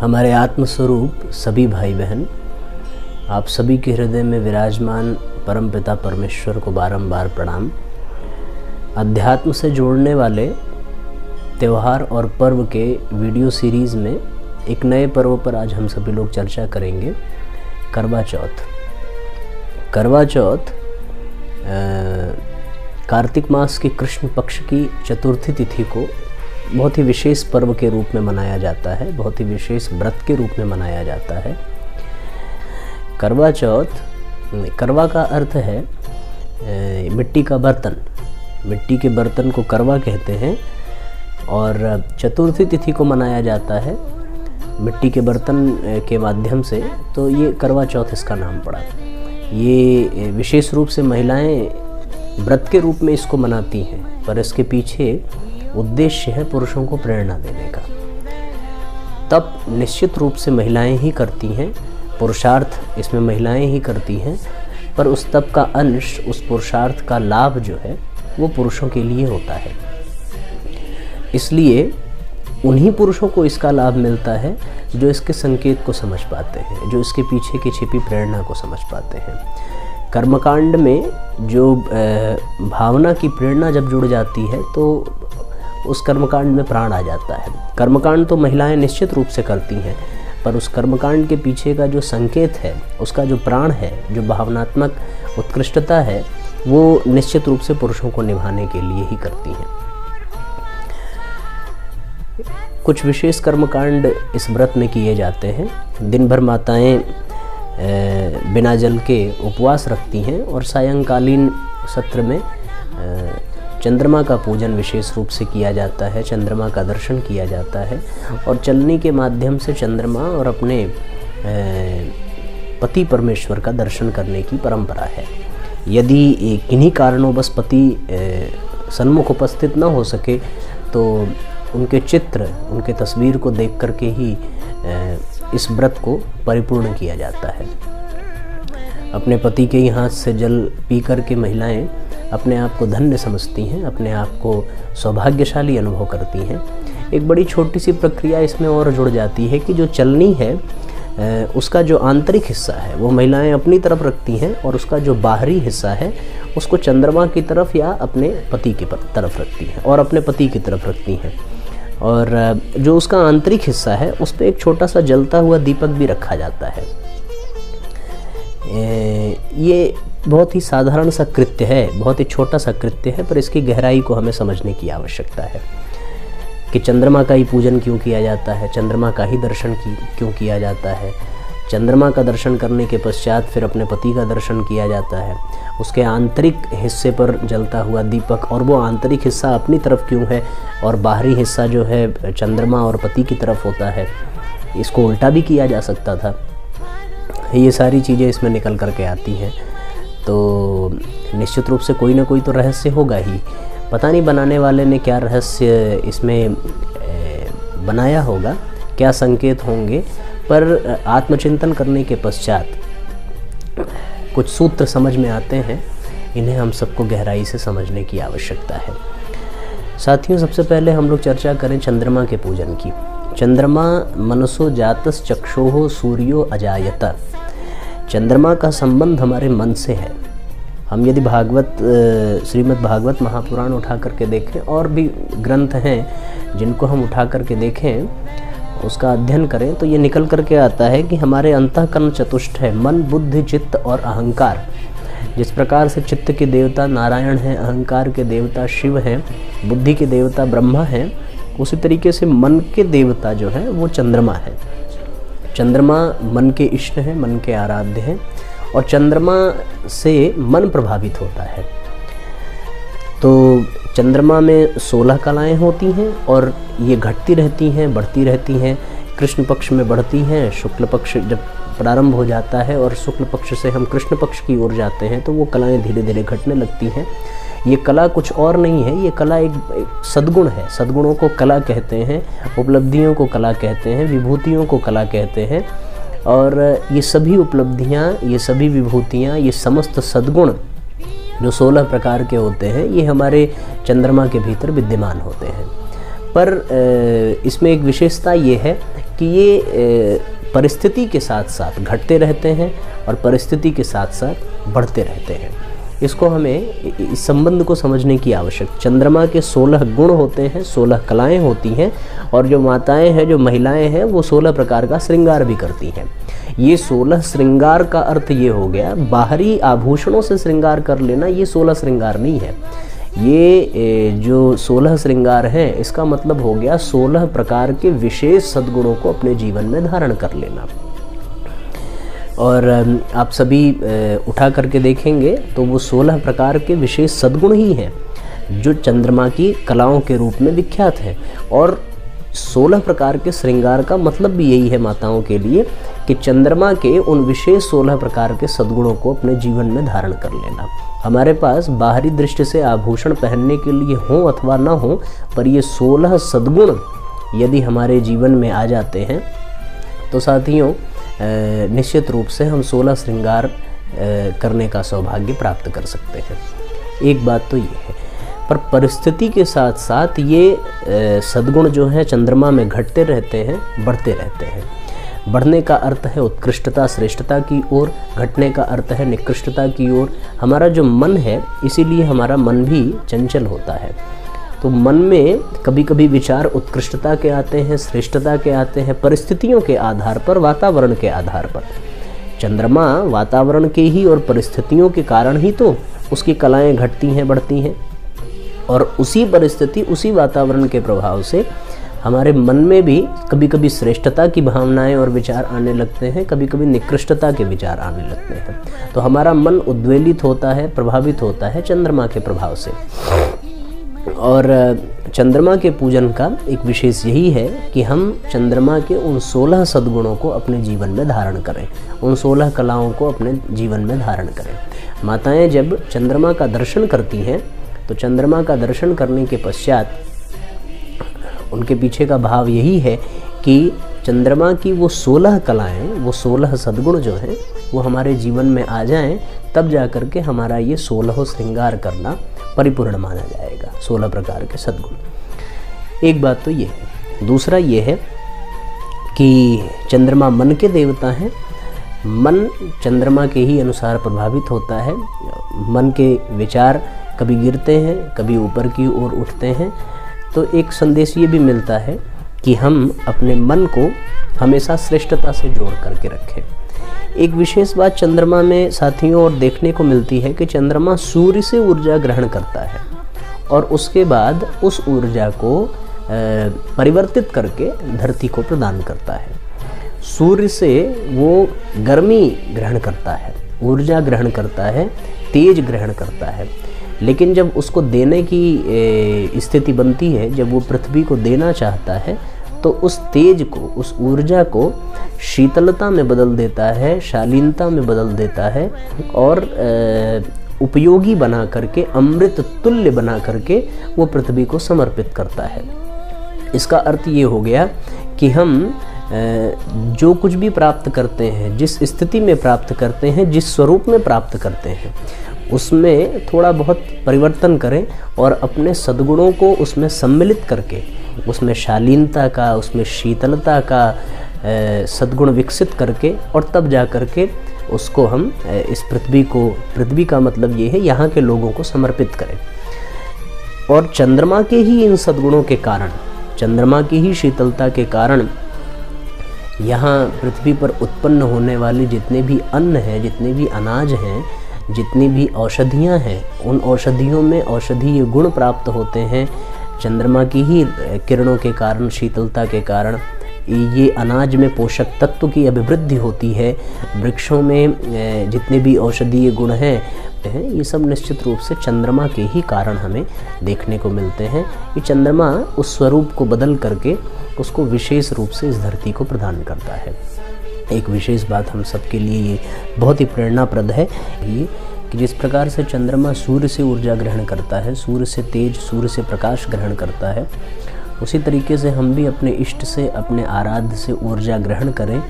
हमारे आत्मस्वरूप सभी भाई बहन, आप सभी के हृदय में विराजमान परमपिता परमेश्वर को बारंबार प्रणाम। अध्यात्म से जोड़ने वाले त्यौहार और पर्व के वीडियो सीरीज़ में एक नए पर्व पर आज हम सभी लोग चर्चा करेंगे, करवा चौथ। करवा चौथ कार्तिक मास के कृष्ण पक्ष की चतुर्थी तिथि को बहुत ही विशेष पर्व के रूप में मनाया जाता है, बहुत ही विशेष व्रत के रूप में मनाया जाता है। करवा चौथ, करवा का अर्थ है मिट्टी का बर्तन। मिट्टी के बर्तन को करवा कहते हैं और चतुर्थी तिथि को मनाया जाता है मिट्टी के बर्तन के माध्यम से, तो ये करवा चौथ इसका नाम पड़ा। ये विशेष रूप से महिलाएं व्रत के रूप में इसको मनाती हैं, पर इसके पीछे उद्देश्य है पुरुषों को प्रेरणा देने का। तप निश्चित रूप से महिलाएं ही करती हैं, पुरुषार्थ इसमें महिलाएं ही करती हैं, पर उस तप का अंश, उस पुरुषार्थ का लाभ जो है वो पुरुषों के लिए होता है। इसलिए उन्हीं पुरुषों को इसका लाभ मिलता है जो इसके संकेत को समझ पाते हैं, जो इसके पीछे की छिपी प्रेरणा को समझ पाते हैं। कर्मकांड में जो भावना की प्रेरणा जब जुड़ जाती है तो उस कर्मकांड में प्राण आ जाता है। कर्मकांड तो महिलाएं निश्चित रूप से करती हैं, पर उस कर्मकांड के पीछे का जो संकेत है, उसका जो प्राण है, जो भावनात्मक उत्कृष्टता है, वो निश्चित रूप से पुरुषों को निभाने के लिए ही करती हैं। कुछ विशेष कर्मकांड इस व्रत में किए जाते हैं। दिन भर माताएं बिना जल के उपवास रखती हैं और सायंकालीन सत्र में चंद्रमा का पूजन विशेष रूप से किया जाता है, चंद्रमा का दर्शन किया जाता है और चलनी के माध्यम से चंद्रमा और अपने पति परमेश्वर का दर्शन करने की परंपरा है। यदि किन्हीं कारणों बस पति सन्मुख उपस्थित न हो सके तो उनके चित्र, उनके तस्वीर को देख करके ही इस व्रत को परिपूर्ण किया जाता है। अपने पति के ही हाथ से जल पी करके महिलाएं अपने आप को धन्य समझती हैं, अपने आप को सौभाग्यशाली अनुभव करती हैं। एक बड़ी छोटी सी प्रक्रिया इसमें और जुड़ जाती है कि जो चलनी है उसका जो आंतरिक हिस्सा है वो महिलाएं अपनी तरफ रखती हैं और उसका जो बाहरी हिस्सा है उसको चंद्रमा की तरफ या अपने पति की तरफ रखती हैं और अपने पति की तरफ रखती हैं। और जो उसका आंतरिक हिस्सा है उस पर एक छोटा सा जलता हुआ दीपक भी रखा जाता है। ये बहुत ही साधारण सा कृत्य है, बहुत ही छोटा सा कृत्य है, पर इसकी गहराई को हमें समझने की आवश्यकता है कि चंद्रमा का ही पूजन क्यों किया जाता है, चंद्रमा का ही दर्शन क्यों किया जाता है। चंद्रमा का दर्शन करने के पश्चात फिर अपने पति का दर्शन किया जाता है। उसके आंतरिक हिस्से पर जलता हुआ दीपक, और वो आंतरिक हिस्सा अपनी तरफ क्यों है और बाहरी हिस्सा जो है चंद्रमा और पति की तरफ होता है। इसको उल्टा भी किया जा सकता था। ये सारी चीज़ें इसमें निकल करके आती हैं, तो निश्चित रूप से कोई ना कोई तो रहस्य होगा ही। पता नहीं बनाने वाले ने क्या रहस्य इसमें बनाया होगा, क्या संकेत होंगे, पर आत्मचिंतन करने के पश्चात कुछ सूत्र समझ में आते हैं। इन्हें हम सबको गहराई से समझने की आवश्यकता है। साथियों, सबसे पहले हम लोग चर्चा करें चंद्रमा के पूजन की। चंद्रमा मनसो जातस चक्षुः सूर्यो अजायत। चंद्रमा का संबंध हमारे मन से है। हम यदि श्रीमद् भागवत महापुराण उठा करके देखें, और भी ग्रंथ हैं जिनको हम उठा करके देखें, उसका अध्ययन करें, तो ये निकल करके आता है कि हमारे अंतःकरण चतुष्ट है, मन, बुद्धि, चित्त और अहंकार। जिस प्रकार से चित्त के देवता नारायण हैं, अहंकार के देवता शिव हैं, बुद्धि के देवता ब्रह्मा हैं, उसी तरीके से मन के देवता जो है वो चंद्रमा है। चंद्रमा मन के इष्ट हैं, मन के आराध्य हैं, और चंद्रमा से मन प्रभावित होता है। तो चंद्रमा में 16 कलाएं होती हैं और ये घटती रहती हैं, बढ़ती रहती हैं। कृष्ण पक्ष में बढ़ती हैं, शुक्ल पक्ष जब प्रारंभ हो जाता है और शुक्ल पक्ष से हम कृष्ण पक्ष की ओर जाते हैं तो वो कलाएं धीरे धीरे घटने लगती हैं। ये कला कुछ और नहीं है, ये कला एक सद्गुण है। सद्गुणों को कला कहते हैं, उपलब्धियों को कला कहते हैं, विभूतियों को कला कहते हैं। और ये सभी उपलब्धियाँ, ये सभी विभूतियाँ, ये समस्त सद्गुण जो 16 प्रकार के होते हैं, ये हमारे चंद्रमा के भीतर विद्यमान होते हैं। पर इसमें एक विशेषता ये है कि ये परिस्थिति के साथ साथ घटते रहते हैं और परिस्थिति के साथ साथ बढ़ते रहते हैं। इसको हमें, इस संबंध को समझने की आवश्यकता। चंद्रमा के 16 गुण होते हैं, 16 कलाएं होती हैं, और जो माताएं हैं, जो महिलाएं हैं, वो 16 प्रकार का श्रृंगार भी करती हैं। ये 16 श्रृंगार का अर्थ ये हो गया, बाहरी आभूषणों से श्रृंगार कर लेना ये 16 श्रृंगार नहीं है। ये जो 16 श्रृंगार हैं, इसका मतलब हो गया 16 प्रकार के विशेष सद्गुणों को अपने जीवन में धारण कर लेना। और आप सभी उठा करके देखेंगे तो वो 16 प्रकार के विशेष सद्गुण ही हैं जो चंद्रमा की कलाओं के रूप में विख्यात है। और 16 प्रकार के श्रृंगार का मतलब भी यही है माताओं के लिए कि चंद्रमा के उन विशेष 16 प्रकार के सद्गुणों को अपने जीवन में धारण कर लेना। हमारे पास बाहरी दृष्टि से आभूषण पहनने के लिए हो अथवा ना हो, पर ये 16 सद्गुण यदि हमारे जीवन में आ जाते हैं तो साथियों निश्चित रूप से हम 16 श्रृंगार करने का सौभाग्य प्राप्त कर सकते हैं। एक बात तो ये है, पर परिस्थिति के साथ साथ ये सद्गुण जो हैं चंद्रमा में घटते रहते हैं, बढ़ते रहते हैं। बढ़ने का अर्थ है उत्कृष्टता, श्रेष्ठता की ओर, घटने का अर्थ है निकृष्टता की ओर। हमारा जो मन है, इसीलिए हमारा मन भी चंचल होता है। तो मन में कभी कभी विचार उत्कृष्टता के आते हैं, श्रेष्ठता के आते हैं, परिस्थितियों के आधार पर, वातावरण के आधार पर। चंद्रमा वातावरण के ही और परिस्थितियों के कारण ही तो उसकी कलाएं घटती हैं, बढ़ती हैं। और उसी परिस्थिति, उसी वातावरण के प्रभाव से हमारे मन में भी कभी कभी श्रेष्ठता की भावनाएं और विचार आने लगते हैं, कभी कभी निकृष्टता के विचार आने लगते हैं। तो हमारा मन उद्वेलित होता है, प्रभावित होता है चंद्रमा के प्रभाव से। और चंद्रमा के पूजन का एक विशेष यही है कि हम चंद्रमा के उन 16 सद्गुणों को अपने जीवन में धारण करें, उन 16 कलाओं को अपने जीवन में धारण करें। माताएं जब चंद्रमा का दर्शन करती हैं तो चंद्रमा का दर्शन करने के पश्चात उनके पीछे का भाव यही है कि चंद्रमा की वो 16 कलाएं, वो 16 सद्गुण जो हैं वो हमारे जीवन में आ जाएं, तब जा कर के हमारा ये 16 श्रृंगार करना परिपूर्ण माना जाएगा, 16 प्रकार के सद्गुण। एक बात तो ये है। दूसरा ये है कि चंद्रमा मन के देवता हैं। मन चंद्रमा के ही अनुसार प्रभावित होता है। मन के विचार कभी गिरते हैं, कभी ऊपर की ओर उठते हैं। तो एक संदेश ये भी मिलता है कि हम अपने मन को हमेशा श्रेष्ठता से जोड़ करके रखें। एक विशेष बात चंद्रमा में साथियों और देखने को मिलती है कि चंद्रमा सूर्य से ऊर्जा ग्रहण करता है और उसके बाद उस ऊर्जा को परिवर्तित करके धरती को प्रदान करता है। सूर्य से वो गर्मी ग्रहण करता है, ऊर्जा ग्रहण करता है, तेज ग्रहण करता है। लेकिन जब उसको देने की स्थिति बनती है, जब वो पृथ्वी को देना चाहता है, तो उस तेज को, उस ऊर्जा को शीतलता में बदल देता है, शालीनता में बदल देता है और उपयोगी बना करके, अमृत तुल्य बना करके वो पृथ्वी को समर्पित करता है। इसका अर्थ ये हो गया कि हम जो कुछ भी प्राप्त करते हैं, जिस स्थिति में प्राप्त करते हैं, जिस स्वरूप में प्राप्त करते हैं, उसमें थोड़ा बहुत परिवर्तन करें और अपने सद्गुणों को उसमें सम्मिलित करके, उसमें शालीनता का, उसमें शीतलता का सद्गुण विकसित करके, और तब जा करके उसको हम इस पृथ्वी को, पृथ्वी का मतलब ये है यहाँ के लोगों को समर्पित करें। और चंद्रमा के ही इन सद्गुणों के कारण, चंद्रमा की ही शीतलता के कारण यहाँ पृथ्वी पर उत्पन्न होने वाले जितने भी अन्न हैं, जितने भी अनाज हैं, जितनी भी औषधियाँ हैं, उन औषधियों में औषधीय गुण प्राप्त होते हैं। चंद्रमा की ही किरणों के कारण, शीतलता के कारण ये अनाज में पोषक तत्व की अभिवृद्धि होती है। वृक्षों में जितने भी औषधीय गुण हैं, ये सब निश्चित रूप से चंद्रमा के ही कारण हमें देखने को मिलते हैं। कि चंद्रमा उस स्वरूप को बदल करके उसको विशेष रूप से इस धरती को प्रदान करता है। एक विशेष बात हम सबके लिए ये बहुत ही प्रेरणाप्रद है ये कि जिस प्रकार से चंद्रमा सूर्य से ऊर्जा ग्रहण करता है, सूर्य से तेज, सूर्य से प्रकाश ग्रहण करता है, उसी तरीके से हम भी अपने इष्ट से, अपने आराध्य से ऊर्जा ग्रहण करें,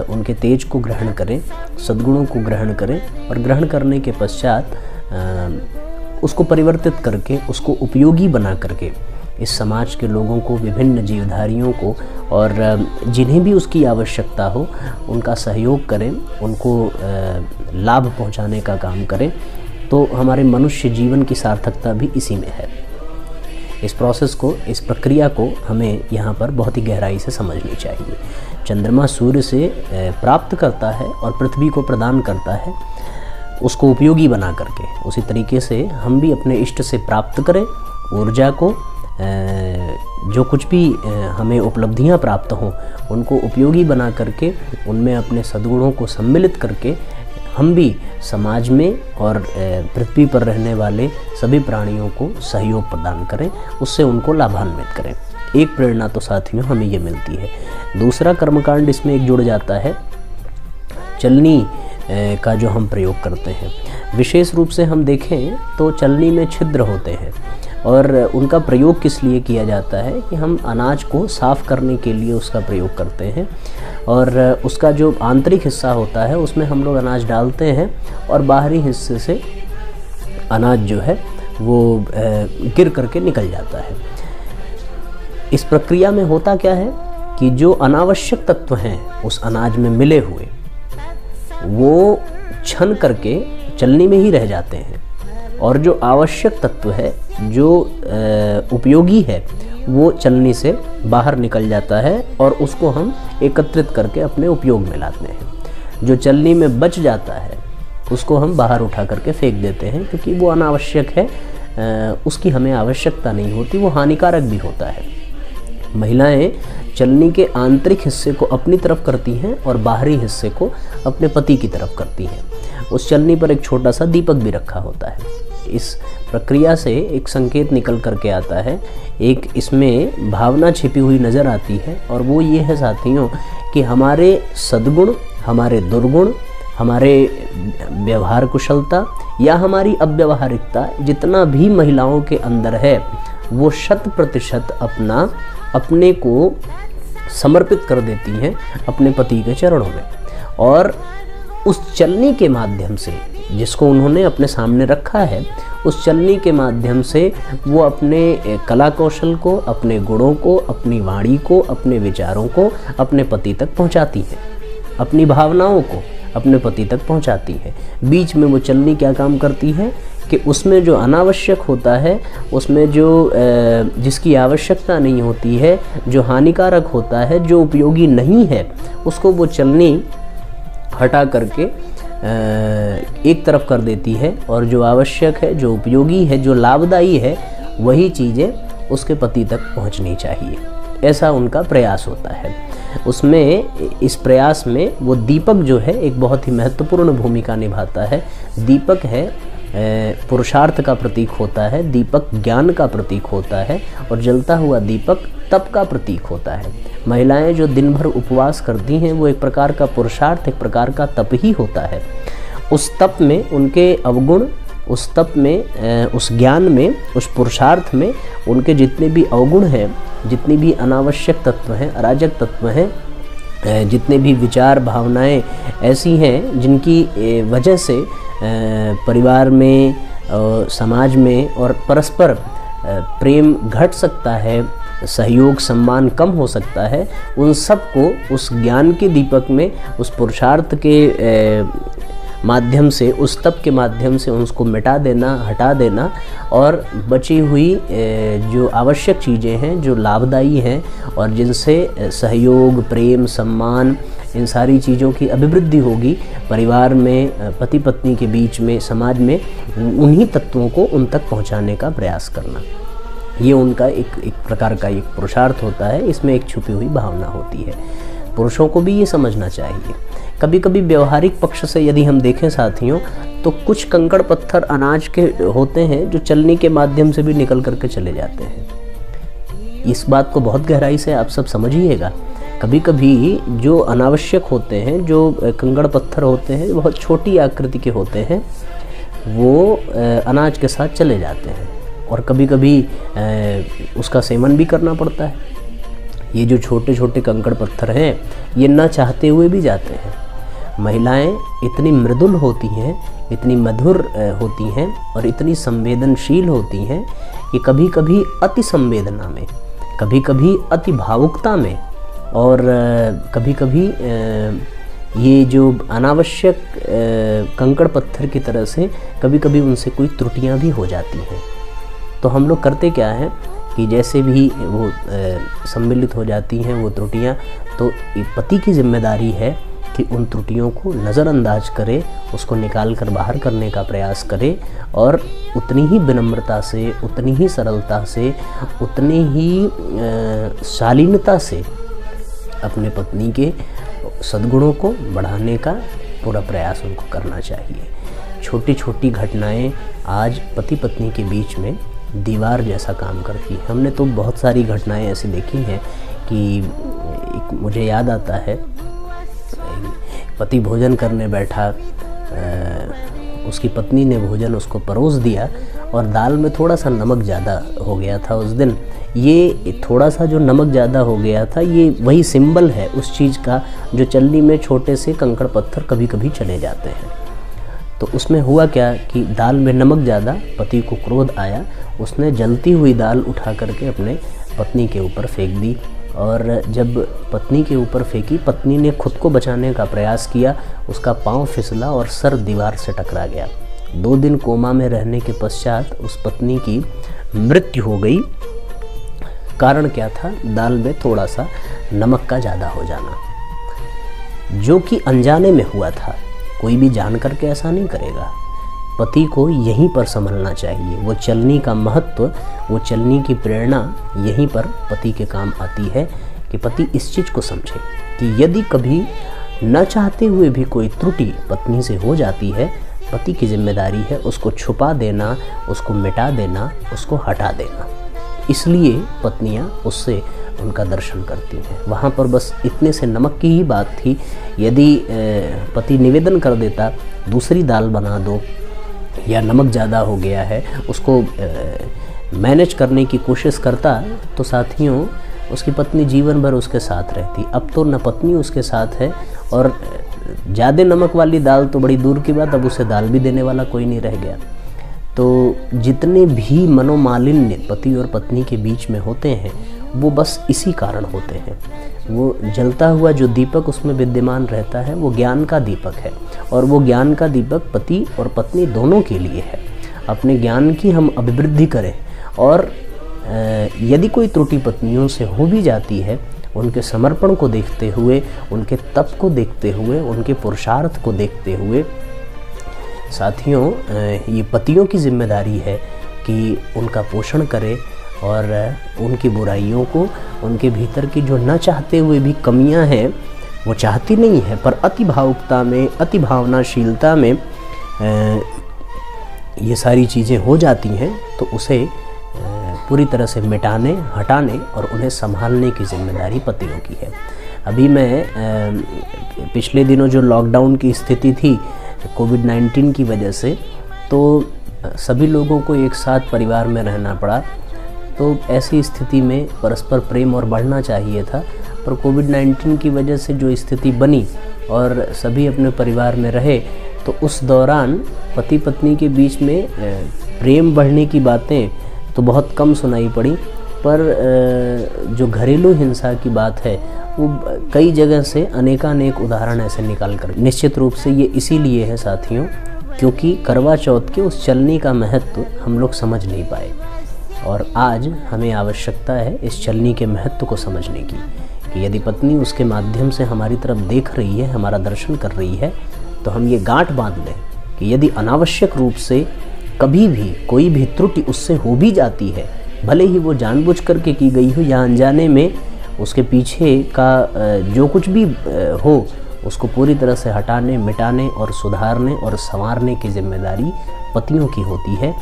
उनके तेज को ग्रहण करें, सद्गुणों को ग्रहण करें और ग्रहण करने के पश्चात उसको परिवर्तित करके, उसको उपयोगी बना करके इस समाज के लोगों को, विभिन्न जीवधारियों को, और जिन्हें भी उसकी आवश्यकता हो उनका सहयोग करें, उनको लाभ पहुंचाने का काम करें, तो हमारे मनुष्य जीवन की सार्थकता भी इसी में है। इस प्रोसेस को, इस प्रक्रिया को हमें यहाँ पर बहुत ही गहराई से समझनी चाहिए। चंद्रमा सूर्य से प्राप्त करता है और पृथ्वी को प्रदान करता है, उसको उपयोगी बना करके। उसी तरीके से हम भी अपने इष्ट से प्राप्त करें ऊर्जा को, जो कुछ भी हमें उपलब्धियां प्राप्त हों उनको उपयोगी बना करके, उनमें अपने सद्गुणों को सम्मिलित करके हम भी समाज में और पृथ्वी पर रहने वाले सभी प्राणियों को सहयोग प्रदान करें, उससे उनको लाभान्वित करें। एक प्रेरणा तो साथियों हमें ये मिलती है। दूसरा कर्मकांड इसमें एक जुड़ जाता है, चलनी का जो हम प्रयोग करते हैं। विशेष रूप से हम देखें तो चलनी में छिद्र होते हैं और उनका प्रयोग किस लिए किया जाता है कि हम अनाज को साफ़ करने के लिए उसका प्रयोग करते हैं, और उसका जो आंतरिक हिस्सा होता है उसमें हम लोग अनाज डालते हैं और बाहरी हिस्से से अनाज जो है वो गिर करके निकल जाता है। इस प्रक्रिया में होता क्या है कि जो अनावश्यक तत्व हैं उस अनाज में मिले हुए वो छन करके चलनी में ही रह जाते हैं, और जो आवश्यक तत्व है, जो उपयोगी है, वो चलनी से बाहर निकल जाता है और उसको हम एकत्रित करके अपने उपयोग में लाते हैं। जो चलनी में बच जाता है उसको हम बाहर उठा करके फेंक देते हैं, क्योंकि वो अनावश्यक है, उसकी हमें आवश्यकता नहीं होती, वो हानिकारक भी होता है। महिलाएं चलनी के आंतरिक हिस्से को अपनी तरफ करती हैं और बाहरी हिस्से को अपने पति की तरफ करती हैं। उस चलनी पर एक छोटा सा दीपक भी रखा होता है। इस प्रक्रिया से एक संकेत निकल करके आता है, एक इसमें भावना छिपी हुई नज़र आती है, और वो ये है साथियों कि हमारे सद्गुण, हमारे दुर्गुण, हमारे व्यवहार कुशलता या हमारी अव्यवहारिकता जितना भी महिलाओं के अंदर है वो 100% अपने को समर्पित कर देती हैं अपने पति के चरणों में, और उस चलनी के माध्यम से जिसको उन्होंने अपने सामने रखा है, उस चलनी के माध्यम से वो अपने कला कौशल को, अपने गुणों को, अपनी वाणी को, अपने विचारों को अपने पति तक पहुंचाती है, अपनी भावनाओं को अपने पति तक पहुंचाती है। बीच में वो चलनी क्या काम करती है कि उसमें जो अनावश्यक होता है, उसमें जो जिसकी आवश्यकता नहीं होती है, जो हानिकारक होता है, जो उपयोगी नहीं है, उसको वो चलनी हटा करके एक तरफ कर देती है, और जो आवश्यक है, जो उपयोगी है, जो लाभदायी है, वही चीज़ें उसके पति तक पहुंचनी चाहिए। ऐसा उनका प्रयास होता है। उसमें, इस प्रयास में वो दीपक जो है एक बहुत ही महत्वपूर्ण भूमिका निभाता है। दीपक है पुरुषार्थ का प्रतीक होता है, दीपक ज्ञान का प्रतीक होता है, और जलता हुआ दीपक तप का प्रतीक होता है। महिलाएं जो दिन भर उपवास करती हैं वो एक प्रकार का पुरुषार्थ, एक प्रकार का तप ही होता है। उस तप में उनके अवगुण, उस तप में, उस ज्ञान में, उस पुरुषार्थ में उनके जितने भी अवगुण हैं, जितनी भी अनावश्यक तत्व हैं, अराजक तत्व हैं, जितने भी विचार, भावनाएं ऐसी हैं जिनकी वजह से परिवार में, समाज में और परस्पर प्रेम घट सकता है, सहयोग सम्मान कम हो सकता है, उन सब को उस ज्ञान के दीपक में, उस पुरुषार्थ के माध्यम से, उस तप के माध्यम से उसको मिटा देना, हटा देना, और बची हुई जो आवश्यक चीज़ें हैं, जो लाभदायी हैं और जिनसे सहयोग, प्रेम, सम्मान, इन सारी चीज़ों की अभिवृद्धि होगी परिवार में, पति पत्नी के बीच में, समाज में, उन्हीं तत्वों को उन तक पहुंचाने का प्रयास करना, ये उनका एक प्रकार का एक पुरुषार्थ होता है। इसमें एक छुपी हुई भावना होती है। पुरुषों को भी ये समझना चाहिए। कभी कभी व्यवहारिक पक्ष से यदि हम देखें साथियों, तो कुछ कंकड़ पत्थर अनाज के होते हैं जो चलनी के माध्यम से भी निकल करके चले जाते हैं। इस बात को बहुत गहराई से आप सब समझिएगा। कभी कभी जो अनावश्यक होते हैं, जो कंकड़ पत्थर होते हैं, बहुत छोटी आकृति के होते हैं, वो अनाज के साथ चले जाते हैं, और कभी कभी उसका सेवन भी करना पड़ता है। ये जो छोटे छोटे कंकड़ पत्थर हैं, ये ना चाहते हुए भी जाते हैं। महिलाएं इतनी मृदुल होती हैं, इतनी मधुर होती हैं और इतनी संवेदनशील होती हैं कि कभी कभी अति संवेदना में, कभी कभी अति भावुकता में और कभी कभी ये जो अनावश्यक कंकड़ पत्थर की तरह से कभी कभी उनसे कोई त्रुटियां भी हो जाती हैं। तो हम लोग करते क्या है कि जैसे भी वो सम्मिलित हो जाती हैं वो त्रुटियां, तो पति की जिम्मेदारी है कि उन त्रुटियों को नज़रअंदाज करे, उसको निकाल कर बाहर करने का प्रयास करे और उतनी ही विनम्रता से, उतनी ही सरलता से, उतनी ही शालीनता से अपने पत्नी के सद्गुणों को बढ़ाने का पूरा प्रयास उनको करना चाहिए। छोटी छोटी घटनाएं आज पति पत्नी के बीच में दीवार जैसा काम करती है। हमने तो बहुत सारी घटनाएं ऐसी देखी हैं कि मुझे याद आता है, पति भोजन करने बैठा, उसकी पत्नी ने भोजन उसको परोस दिया और दाल में थोड़ा सा नमक ज़्यादा हो गया था उस दिन। ये थोड़ा सा जो नमक ज़्यादा हो गया था, ये वही सिंबल है उस चीज़ का जो चलनी में छोटे से कंकड़ पत्थर कभी कभी चले जाते हैं। तो उसमें हुआ क्या कि दाल में नमक ज़्यादा, पति को क्रोध आया, उसने जलती हुई दाल उठा करके अपने पत्नी के ऊपर फेंक दी और जब पत्नी के ऊपर फेंकी, पत्नी ने खुद को बचाने का प्रयास किया, उसका पाँव फिसला और सर दीवार से टकरा गया। 2 दिन कोमा में रहने के पश्चात उस पत्नी की मृत्यु हो गई। कारण क्या था? दाल में थोड़ा सा नमक का ज़्यादा हो जाना, जो कि अनजाने में हुआ था। कोई भी जान करके ऐसा नहीं करेगा। पति को यहीं पर संभलना चाहिए। वो चलनी का महत्व, वो चलनी की प्रेरणा यहीं पर पति के काम आती है कि पति इस चीज़ को समझे कि यदि कभी न चाहते हुए भी कोई त्रुटि पत्नी से हो जाती है, पति की जिम्मेदारी है उसको छुपा देना, उसको मिटा देना, उसको हटा देना। इसलिए पत्नियां उससे उनका दर्शन करती हैं। वहाँ पर बस इतने से नमक की ही बात थी। यदि पति निवेदन कर देता दूसरी दाल बना दो या नमक ज़्यादा हो गया है, उसको मैनेज करने की कोशिश करता, तो साथियों उसकी पत्नी जीवन भर उसके साथ रहती। अब तो न पत्नी उसके साथ है और ज़्यादा नमक वाली दाल तो बड़ी दूर की बात, अब उसे दाल भी देने वाला कोई नहीं रह गया। तो जितने भी मनोमालिन्य पति और पत्नी के बीच में होते हैं वो बस इसी कारण होते हैं। वो जलता हुआ जो दीपक उसमें विद्यमान रहता है वो ज्ञान का दीपक है और वो ज्ञान का दीपक पति और पत्नी दोनों के लिए है। अपने ज्ञान की हम अभिवृद्धि करें और यदि कोई त्रुटि पत्नियों से हो भी जाती है, उनके समर्पण को देखते हुए, उनके तप को देखते हुए, उनके पुरुषार्थ को देखते हुए, साथियों ये पतियों की जिम्मेदारी है कि उनका पोषण करें और उनकी बुराइयों को, उनके भीतर की जो न चाहते हुए भी कमियां हैं, वो चाहती नहीं है पर अति भावुकता में, अति भावनाशीलता में ये सारी चीज़ें हो जाती हैं, तो उसे पूरी तरह से मिटाने, हटाने और उन्हें संभालने की जिम्मेदारी पतियों की है। अभी मैं पिछले दिनों जो लॉकडाउन की स्थिति थी कोविड-19 की वजह से, तो सभी लोगों को एक साथ परिवार में रहना पड़ा। तो ऐसी स्थिति में परस्पर प्रेम और बढ़ना चाहिए था, पर कोविड-19 की वजह से जो स्थिति बनी और सभी अपने परिवार में रहे, तो उस दौरान पति पत्नी के बीच में प्रेम बढ़ने की बातें तो बहुत कम सुनाई पड़ी, पर जो घरेलू हिंसा की बात है वो कई जगह से अनेकानेक उदाहरण ऐसे निकाल कर। निश्चित रूप से ये इसीलिए है साथियों क्योंकि करवा चौथ के उस चलनी का महत्व हम लोग समझ नहीं पाए और आज हमें आवश्यकता है इस चलनी के महत्व को समझने की कि यदि पत्नी उसके माध्यम से हमारी तरफ देख रही है, हमारा दर्शन कर रही है, तो हम ये गांठ बांध लें कि यदि अनावश्यक रूप से कभी भी कोई भी त्रुटि उससे हो भी जाती है, भले ही वो जानबूझ करके की गई हो या अनजाने में, उसके पीछे का जो कुछ भी हो उसको पूरी तरह से हटाने, मिटाने और सुधारने और संवारने की जिम्मेदारी पतियों की होती है।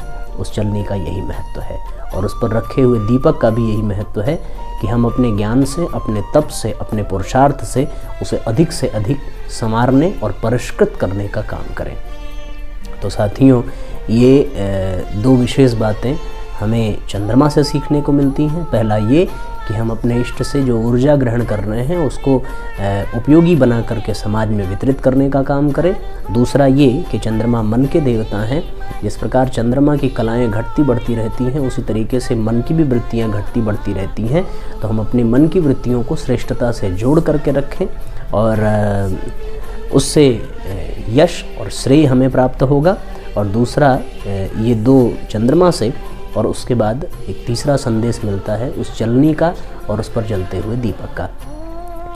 उस चलनी का यही महत्व है और उस पर रखे हुए दीपक का भी यही महत्व है कि हम अपने ज्ञान से, अपने तप से, अपने पुरुषार्थ से उसे अधिक से अधिक संवारने और परिष्कृत करने का काम करें। तो साथियों ये 2 विशेष बातें हमें चंद्रमा से सीखने को मिलती हैं। पहला ये कि हम अपने इष्ट से जो ऊर्जा ग्रहण कर रहे हैं उसको उपयोगी बना करके समाज में वितरित करने का काम करें। दूसरा ये कि चंद्रमा मन के देवता हैं, जिस प्रकार चंद्रमा की कलाएं घटती बढ़ती रहती हैं उसी तरीके से मन की भी वृत्तियां घटती बढ़ती रहती हैं। तो हम अपने मन की वृत्तियों को श्रेष्ठता से जोड़ करके रखें और उससे यश और श्रेय हमें प्राप्त होगा। और दूसरा ये 2 चंद्रमा से और उसके बाद एक तीसरा संदेश मिलता है उस चलनी का और उस पर जलते हुए दीपक का।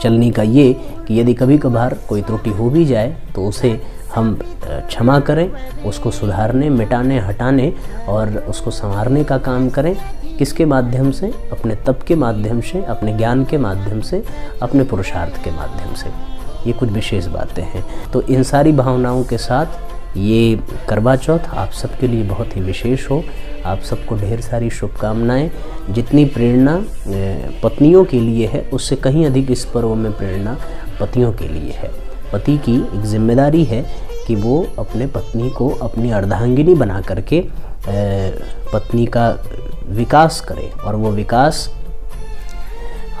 चलनी का ये कि यदि कभी कभार कोई त्रुटि हो भी जाए तो उसे हम क्षमा करें, उसको सुधारने, मिटाने, हटाने और उसको संवारने का काम करें। किसके माध्यम से? अपने तप के माध्यम से, अपने ज्ञान के माध्यम से, अपने पुरुषार्थ के माध्यम से। ये कुछ विशेष बातें हैं। तो इन सारी भावनाओं के साथ ये करवा चौथ आप सबके लिए बहुत ही विशेष हो। आप सबको ढेर सारी शुभकामनाएं। जितनी प्रेरणा पत्नियों के लिए है उससे कहीं अधिक इस पर्व में प्रेरणा पतियों के लिए है। पति की एक जिम्मेदारी है कि वो अपने पत्नी को अपनी अर्धांगिनी बना करके पत्नी का विकास करे, और वो विकास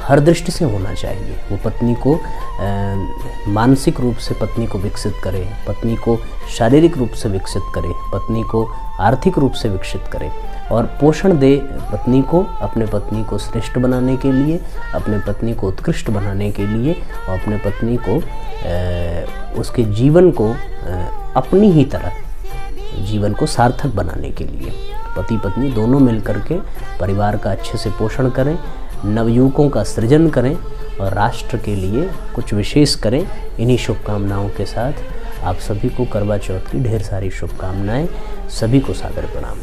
हर दृष्टि से होना चाहिए। वो पत्नी को मानसिक रूप से पत्नी को विकसित करे, पत्नी को शारीरिक रूप से विकसित करे, पत्नी को आर्थिक रूप से विकसित करे और पोषण दे पत्नी को, अपने पत्नी को श्रेष्ठ बनाने के लिए, अपने पत्नी को उत्कृष्ट बनाने के लिए और अपने पत्नी को उसके जीवन को अपनी ही तरह जीवन को सार्थक बनाने के लिए पति पत्नी दोनों मिलकर के परिवार का अच्छे से पोषण करें, नवयुवकों का सृजन करें और राष्ट्र के लिए कुछ विशेष करें। इन्हीं शुभकामनाओं के साथ आप सभी को करवा चौथ की ढेर सारी शुभकामनाएं। सभी को सादर प्रणाम।